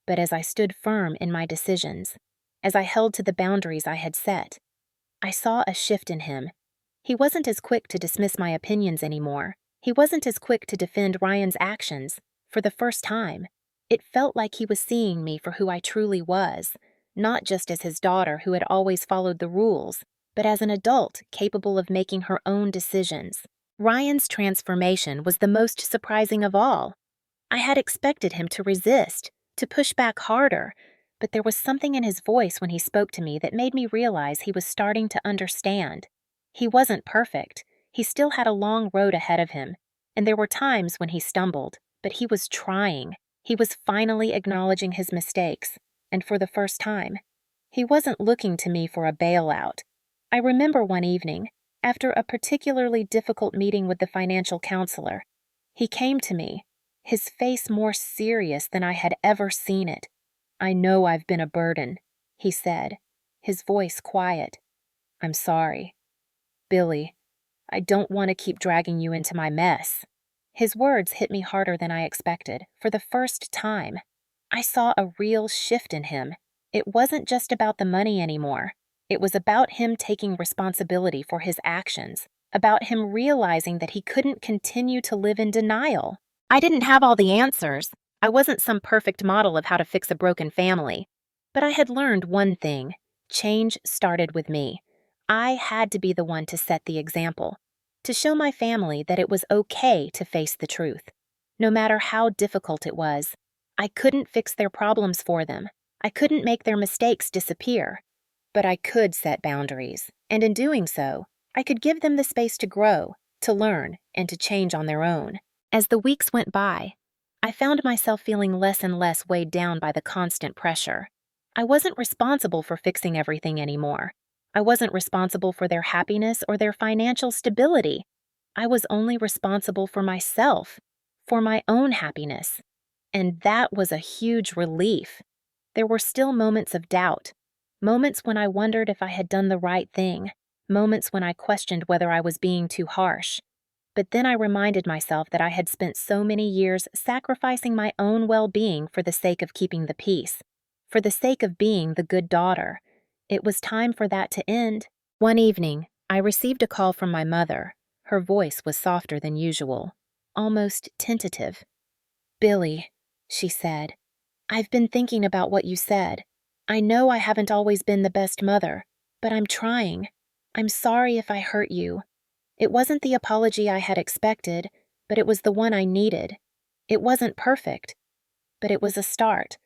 But as I stood firm in my decisions, as I held to the boundaries I had set, I saw a shift in him. He wasn't as quick to dismiss my opinions anymore. He wasn't as quick to defend Ryan's actions. For the first time, it felt like he was seeing me for who I truly was, not just as his daughter who had always followed the rules, but as an adult capable of making her own decisions. Ryan's transformation was the most surprising of all. I had expected him to resist, to push back harder, but there was something in his voice when he spoke to me that made me realize he was starting to understand. He wasn't perfect. He still had a long road ahead of him, and there were times when he stumbled, but he was trying. He was finally acknowledging his mistakes, and for the first time, he wasn't looking to me for a bailout. I remember one evening, after a particularly difficult meeting with the financial counselor, he came to me, his face more serious than I had ever seen it. "I know I've been a burden," he said, his voice quiet. "I'm sorry. Billie, I don't want to keep dragging you into my mess." His words hit me harder than I expected. For the first time, I saw a real shift in him. It wasn't just about the money anymore. It was about him taking responsibility for his actions, about him realizing that he couldn't continue to live in denial. I didn't have all the answers. I wasn't some perfect model of how to fix a broken family. But I had learned one thing. Change started with me. I had to be the one to set the example, to show my family that it was okay to face the truth. No matter how difficult it was, I couldn't fix their problems for them. I couldn't make their mistakes disappear. But I could set boundaries, and in doing so, I could give them the space to grow, to learn, and to change on their own. As the weeks went by, I found myself feeling less and less weighed down by the constant pressure. I wasn't responsible for fixing everything anymore. I wasn't responsible for their happiness or their financial stability. I was only responsible for myself, for my own happiness. And that was a huge relief. There were still moments of doubt, moments when I wondered if I had done the right thing, moments when I questioned whether I was being too harsh. But then I reminded myself that I had spent so many years sacrificing my own well-being for the sake of keeping the peace, for the sake of being the good daughter. It was time for that to end. One evening, I received a call from my mother. Her voice was softer than usual, almost tentative. "Billie," she said, "I've been thinking about what you said. I know I haven't always been the best mother, but I'm trying. I'm sorry if I hurt you. It wasn't the apology I had expected, but it was the one I needed. It wasn't perfect, but it was a start."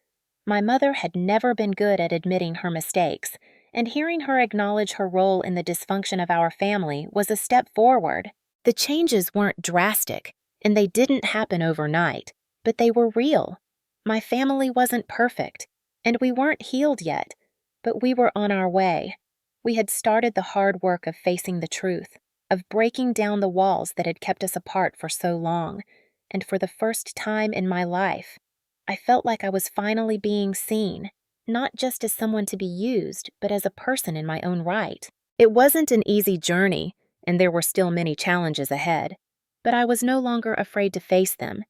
My mother had never been good at admitting her mistakes, and hearing her acknowledge her role in the dysfunction of our family was a step forward. The changes weren't drastic, and they didn't happen overnight, but they were real. My family wasn't perfect, and we weren't healed yet, but we were on our way. We had started the hard work of facing the truth, of breaking down the walls that had kept us apart for so long, and for the first time in my life, I felt like I was finally being seen, not just as someone to be used, but as a person in my own right. It wasn't an easy journey, and there were still many challenges ahead, but I was no longer afraid to face them.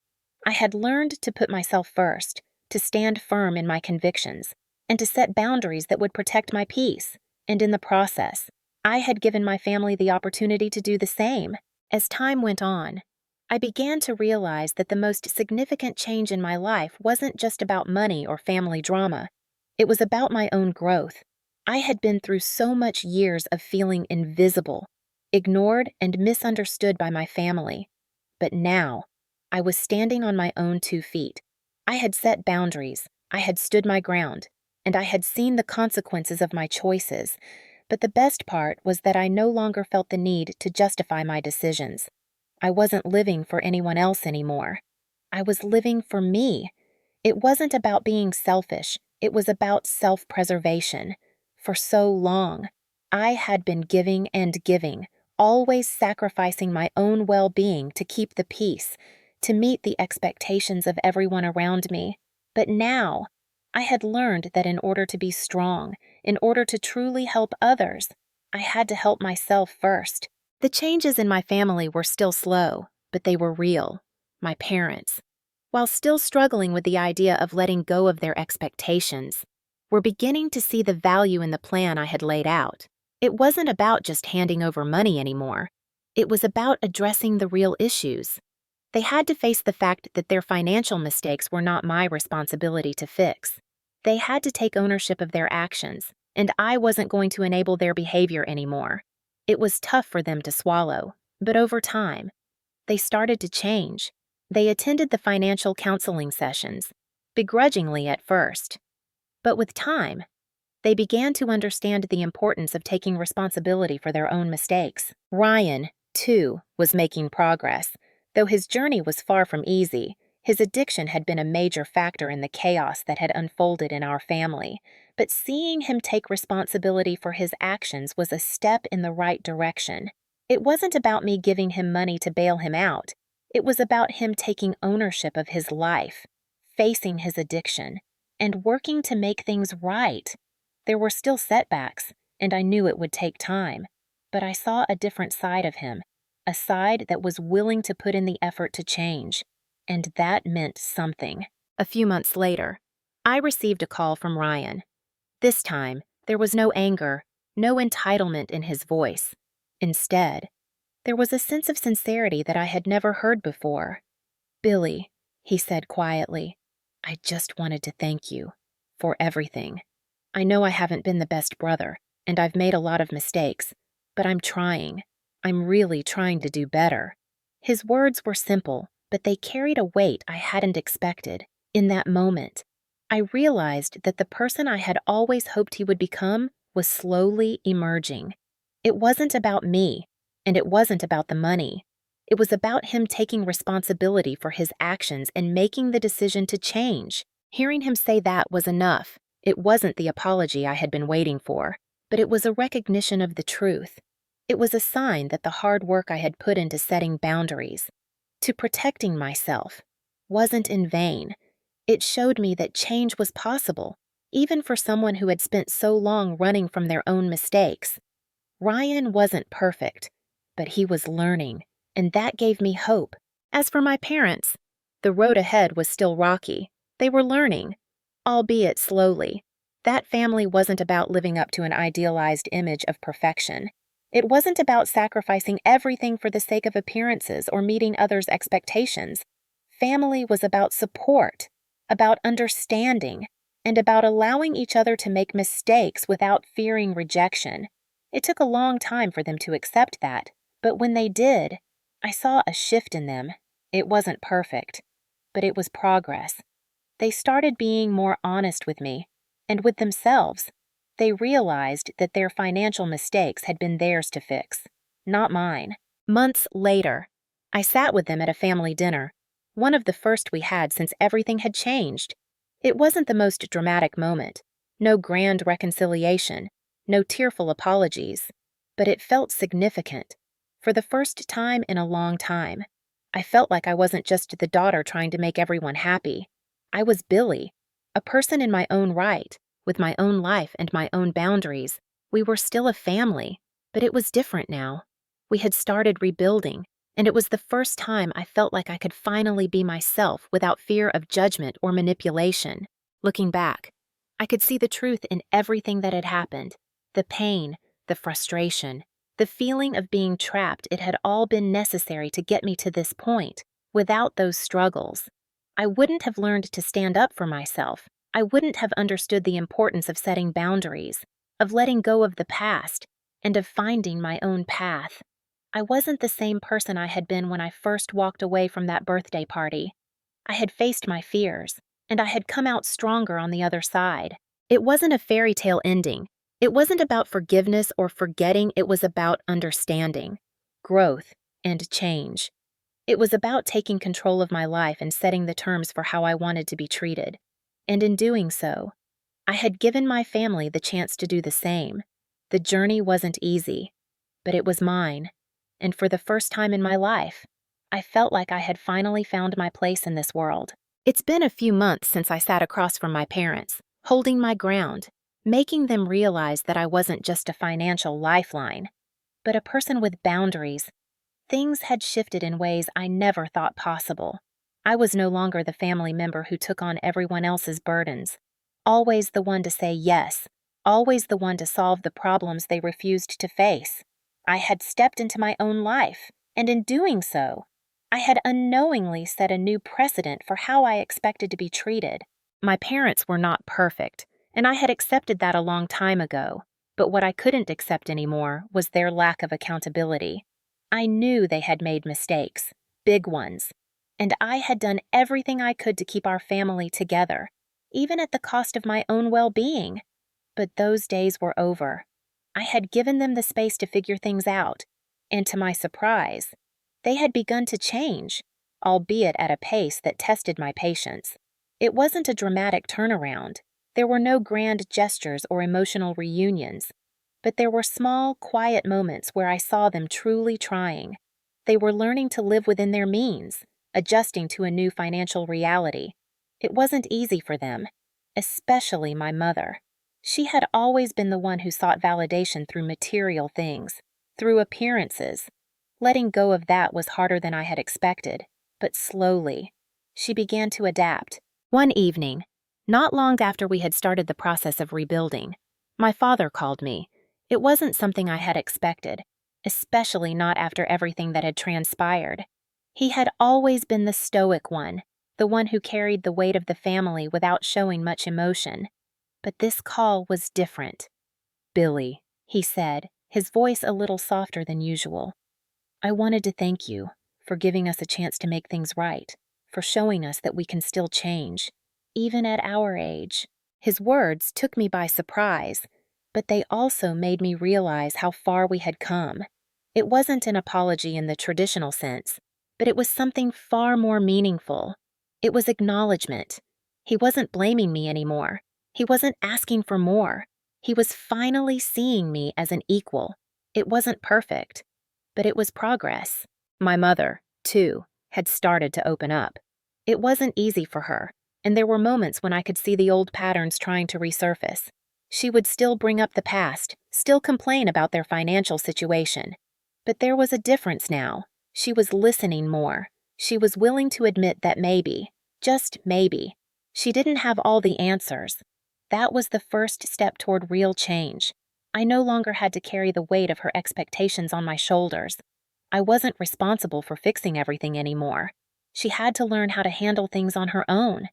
I had learned to put myself first, to stand firm in my convictions, and to set boundaries that would protect my peace. And in the process, I had given my family the opportunity to do the same. As time went on, I began to realize that the most significant change in my life wasn't just about money or family drama. It was about my own growth. I had been through so much years of feeling invisible, ignored and misunderstood by my family. But now, I was standing on my own 2 feet. I had set boundaries, I had stood my ground, and I had seen the consequences of my choices. But the best part was that I no longer felt the need to justify my decisions. I wasn't living for anyone else anymore. I was living for me. It wasn't about being selfish. It was about self-preservation. For so long, I had been giving and giving, always sacrificing my own well-being to keep the peace, to meet the expectations of everyone around me. But now, I had learned that in order to be strong, in order to truly help others, I had to help myself first. The changes in my family were still slow, but they were real. My parents, while still struggling with the idea of letting go of their expectations, were beginning to see the value in the plan I had laid out. It wasn't about just handing over money anymore. It was about addressing the real issues. They had to face the fact that their financial mistakes were not my responsibility to fix. They had to take ownership of their actions, and I wasn't going to enable their behavior anymore. It was tough for them to swallow, but over time, they started to change. They attended the financial counseling sessions, begrudgingly at first. But with time, they began to understand the importance of taking responsibility for their own mistakes. Ryan, too, was making progress. Though his journey was far from easy, his addiction had been a major factor in the chaos that had unfolded in our family. But seeing him take responsibility for his actions was a step in the right direction. It wasn't about me giving him money to bail him out. It was about him taking ownership of his life, facing his addiction, and working to make things right. There were still setbacks, and I knew it would take time, but I saw a different side of him, a side that was willing to put in the effort to change, and that meant something. A few months later, I received a call from Ryan. This time, there was no anger, no entitlement in his voice. Instead, there was a sense of sincerity that I had never heard before. "Billy," he said quietly, "I just wanted to thank you for everything. I know I haven't been the best brother, and I've made a lot of mistakes, but I'm trying. I'm really trying to do better." His words were simple, but they carried a weight I hadn't expected. In that moment, I realized that the person I had always hoped he would become was slowly emerging. It wasn't about me, and it wasn't about the money. It was about him taking responsibility for his actions and making the decision to change. Hearing him say that was enough. It wasn't the apology I had been waiting for, but it was a recognition of the truth. It was a sign that the hard work I had put into setting boundaries, to protecting myself, wasn't in vain. It showed me that change was possible, even for someone who had spent so long running from their own mistakes. Ryan wasn't perfect, but he was learning, and that gave me hope. As for my parents, the road ahead was still rocky. They were learning, albeit slowly. That family wasn't about living up to an idealized image of perfection. It wasn't about sacrificing everything for the sake of appearances or meeting others' expectations. Family was about support, about understanding, and about allowing each other to make mistakes without fearing rejection. It took a long time for them to accept that, but when they did, I saw a shift in them. It wasn't perfect, but it was progress. They started being more honest with me, and with themselves. They realized that their financial mistakes had been theirs to fix, not mine. Months later, I sat with them at a family dinner, one of the first we had since everything had changed. It wasn't the most dramatic moment, no grand reconciliation, no tearful apologies, but it felt significant. For the first time in a long time, I felt like I wasn't just the daughter trying to make everyone happy. I was Billy, a person in my own right, with my own life and my own boundaries. We were still a family, but it was different now. We had started rebuilding, and it was the first time I felt like I could finally be myself without fear of judgment or manipulation. Looking back, I could see the truth in everything that had happened. The pain, the frustration, the feeling of being trapped. It had all been necessary to get me to this point. Without those struggles, I wouldn't have learned to stand up for myself. I wouldn't have understood the importance of setting boundaries, of letting go of the past, and of finding my own path. I wasn't the same person I had been when I first walked away from that birthday party. I had faced my fears, and I had come out stronger on the other side. It wasn't a fairy tale ending. It wasn't about forgiveness or forgetting. It was about understanding, growth, and change. It was about taking control of my life and setting the terms for how I wanted to be treated. And in doing so, I had given my family the chance to do the same. The journey wasn't easy, but it was mine. And for the first time in my life, I felt like I had finally found my place in this world. It's been a few months since I sat across from my parents, holding my ground, making them realize that I wasn't just a financial lifeline, but a person with boundaries. Things had shifted in ways I never thought possible. I was no longer the family member who took on everyone else's burdens, always the one to say yes, always the one to solve the problems they refused to face. I had stepped into my own life, and in doing so, I had unknowingly set a new precedent for how I expected to be treated. My parents were not perfect, and I had accepted that a long time ago, but what I couldn't accept anymore was their lack of accountability. I knew they had made mistakes, big ones, and I had done everything I could to keep our family together, even at the cost of my own well-being. But those days were over. I had given them the space to figure things out, and to my surprise, they had begun to change, albeit at a pace that tested my patience. It wasn't a dramatic turnaround. There were no grand gestures or emotional reunions, but there were small, quiet moments where I saw them truly trying. They were learning to live within their means, adjusting to a new financial reality. It wasn't easy for them, especially my mother. She had always been the one who sought validation through material things, through appearances. Letting go of that was harder than I had expected, but slowly, she began to adapt. One evening, not long after we had started the process of rebuilding, my father called me. It wasn't something I had expected, especially not after everything that had transpired. He had always been the stoic one, the one who carried the weight of the family without showing much emotion. But this call was different. "Billy," he said, his voice a little softer than usual. "I wanted to thank you for giving us a chance to make things right, for showing us that we can still change, even at our age." His words took me by surprise, but they also made me realize how far we had come. It wasn't an apology in the traditional sense, but it was something far more meaningful. It was acknowledgement. He wasn't blaming me anymore. He wasn't asking for more. He was finally seeing me as an equal. It wasn't perfect, but it was progress. My mother, too, had started to open up. It wasn't easy for her, and there were moments when I could see the old patterns trying to resurface. She would still bring up the past, still complain about their financial situation. But there was a difference now. She was listening more. She was willing to admit that maybe, just maybe, she didn't have all the answers. That was the first step toward real change. I no longer had to carry the weight of her expectations on my shoulders. I wasn't responsible for fixing everything anymore. She had to learn how to handle things on her own,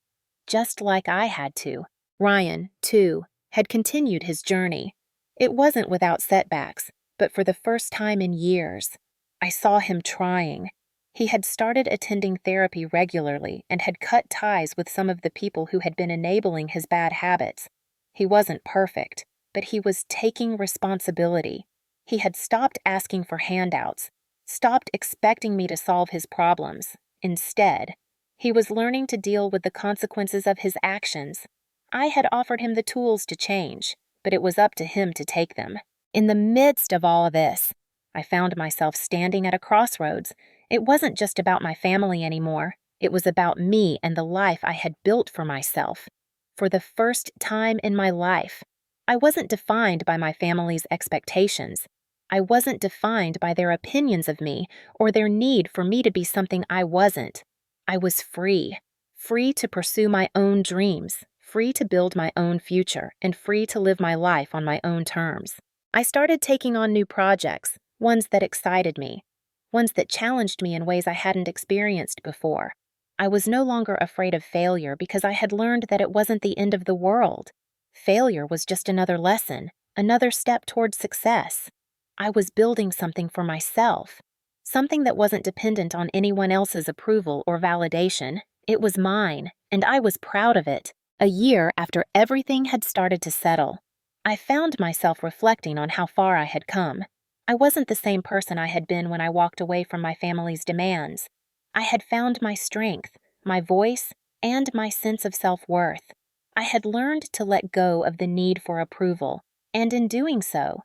just like I had to. Ryan, too, had continued his journey. It wasn't without setbacks, but for the first time in years, I saw him trying. He had started attending therapy regularly and had cut ties with some of the people who had been enabling his bad habits. He wasn't perfect, but he was taking responsibility. He had stopped asking for handouts, stopped expecting me to solve his problems. Instead, he was learning to deal with the consequences of his actions. I had offered him the tools to change, but it was up to him to take them. In the midst of all of this, I found myself standing at a crossroads. It wasn't just about my family anymore. It was about me and the life I had built for myself. For the first time in my life, I wasn't defined by my family's expectations. I wasn't defined by their opinions of me or their need for me to be something I wasn't. I was free, free to pursue my own dreams, free to build my own future, and free to live my life on my own terms. I started taking on new projects, ones that excited me, ones that challenged me in ways I hadn't experienced before. I was no longer afraid of failure because I had learned that it wasn't the end of the world. Failure was just another lesson, another step towards success. I was building something for myself, something that wasn't dependent on anyone else's approval or validation. It was mine, and I was proud of it. A year after everything had started to settle, I found myself reflecting on how far I had come. I wasn't the same person I had been when I walked away from my family's demands. I had found my strength, my voice, and my sense of self-worth. I had learned to let go of the need for approval, and in doing so,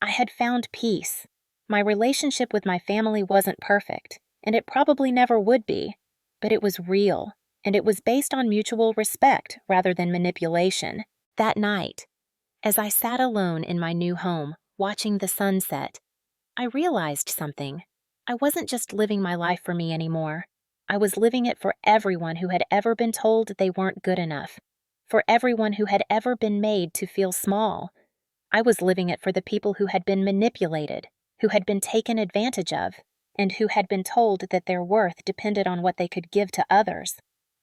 I had found peace. My relationship with my family wasn't perfect, and it probably never would be, but it was real, and it was based on mutual respect rather than manipulation. That night, as I sat alone in my new home, watching the sunset, I realized something. I wasn't just living my life for me anymore. I was living it for everyone who had ever been told they weren't good enough, for everyone who had ever been made to feel small. I was living it for the people who had been manipulated, who had been taken advantage of, and who had been told that their worth depended on what they could give to others.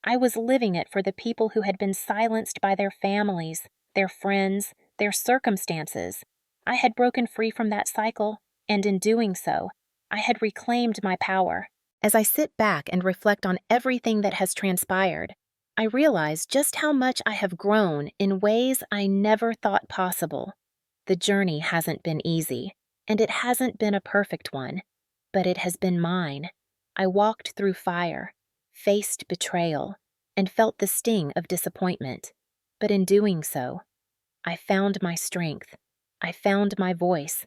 I was living it for the people who had been silenced by their families, their friends, their circumstances. I had broken free from that cycle, and in doing so, I had reclaimed my power. As I sit back and reflect on everything that has transpired, I realize just how much I have grown in ways I never thought possible. The journey hasn't been easy, and it hasn't been a perfect one, but it has been mine. I walked through fire, faced betrayal, and felt the sting of disappointment. But in doing so, I found my strength. I found my voice.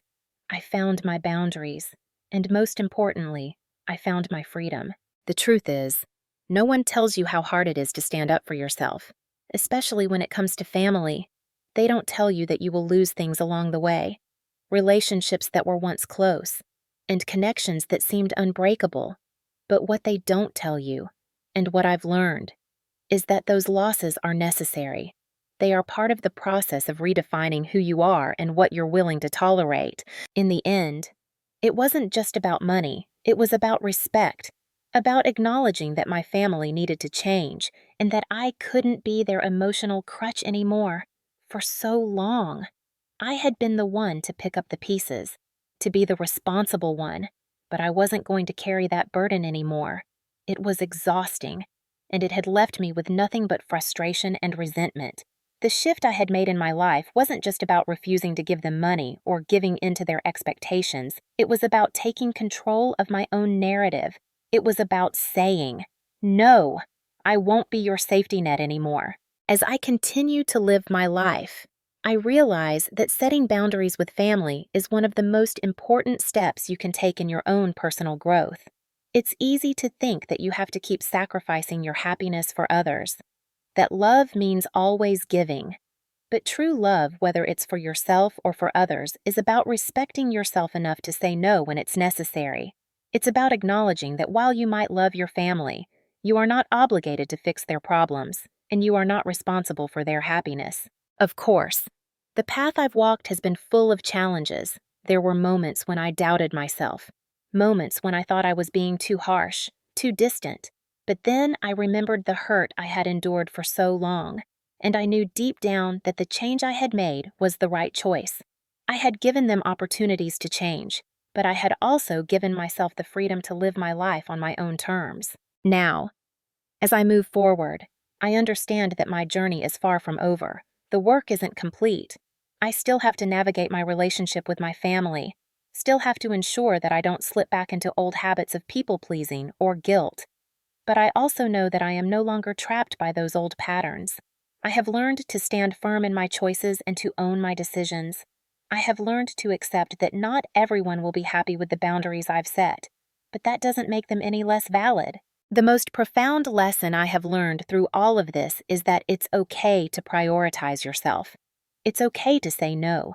I found my boundaries. And most importantly, I found my freedom. The truth is, no one tells you how hard it is to stand up for yourself, especially when it comes to family. They don't tell you that you will lose things along the way, relationships that were once close, and connections that seemed unbreakable. But what they don't tell you, and what I've learned, is that those losses are necessary. They are part of the process of redefining who you are and what you're willing to tolerate. In the end, it wasn't just about money, it was about respect, about acknowledging that my family needed to change and that I couldn't be their emotional crutch anymore. For so long, I had been the one to pick up the pieces, to be the responsible one, but I wasn't going to carry that burden anymore. It was exhausting, and it had left me with nothing but frustration and resentment. The shift I had made in my life wasn't just about refusing to give them money or giving in to their expectations. It was about taking control of my own narrative. It was about saying, "No, I won't be your safety net anymore." As I continue to live my life, I realize that setting boundaries with family is one of the most important steps you can take in your own personal growth. It's easy to think that you have to keep sacrificing your happiness for others, that love means always giving. But true love, whether it's for yourself or for others, is about respecting yourself enough to say no when it's necessary. It's about acknowledging that while you might love your family, you are not obligated to fix their problems, and you are not responsible for their happiness. Of course, the path I've walked has been full of challenges. There were moments when I doubted myself, moments when I thought I was being too harsh, too distant. But then I remembered the hurt I had endured for so long, and I knew deep down that the change I had made was the right choice. I had given them opportunities to change, but I had also given myself the freedom to live my life on my own terms. Now, as I move forward, I understand that my journey is far from over. The work isn't complete. I still have to navigate my relationship with my family, still have to ensure that I don't slip back into old habits of people-pleasing or guilt. But I also know that I am no longer trapped by those old patterns. I have learned to stand firm in my choices and to own my decisions. I have learned to accept that not everyone will be happy with the boundaries I've set, but that doesn't make them any less valid. The most profound lesson I have learned through all of this is that it's okay to prioritize yourself. It's okay to say no.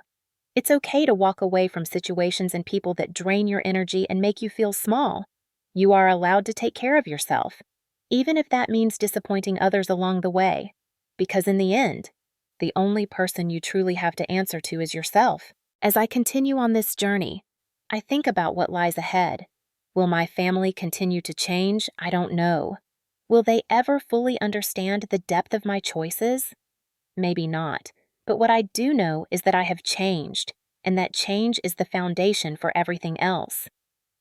It's okay to walk away from situations and people that drain your energy and make you feel small. You are allowed to take care of yourself, even if that means disappointing others along the way, because in the end, the only person you truly have to answer to is yourself. As I continue on this journey, I think about what lies ahead. Will my family continue to change? I don't know. Will they ever fully understand the depth of my choices? Maybe not. But what I do know is that I have changed, and that change is the foundation for everything else.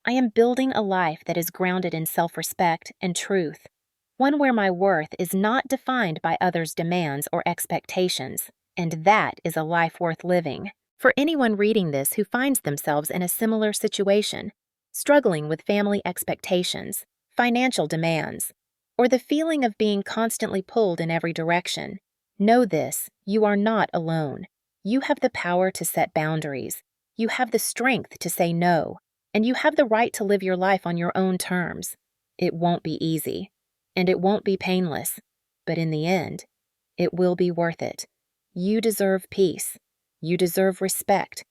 I am building a life that is grounded in self-respect and truth, one where my worth is not defined by others' demands or expectations, and that is a life worth living. For anyone reading this who finds themselves in a similar situation, struggling with family expectations, financial demands, or the feeling of being constantly pulled in every direction, know this: you are not alone. You have the power to set boundaries. You have the strength to say no, and you have the right to live your life on your own terms. It won't be easy, and it won't be painless. But in the end, it will be worth it. You deserve peace. You deserve respect.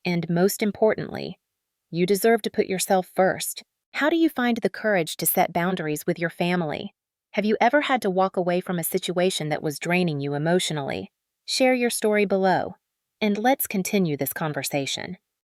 And most importantly, you deserve to put yourself first. How do you find the courage to set boundaries with your family? Have you ever had to walk away from a situation that was draining you emotionally? Share your story below, and let's continue this conversation.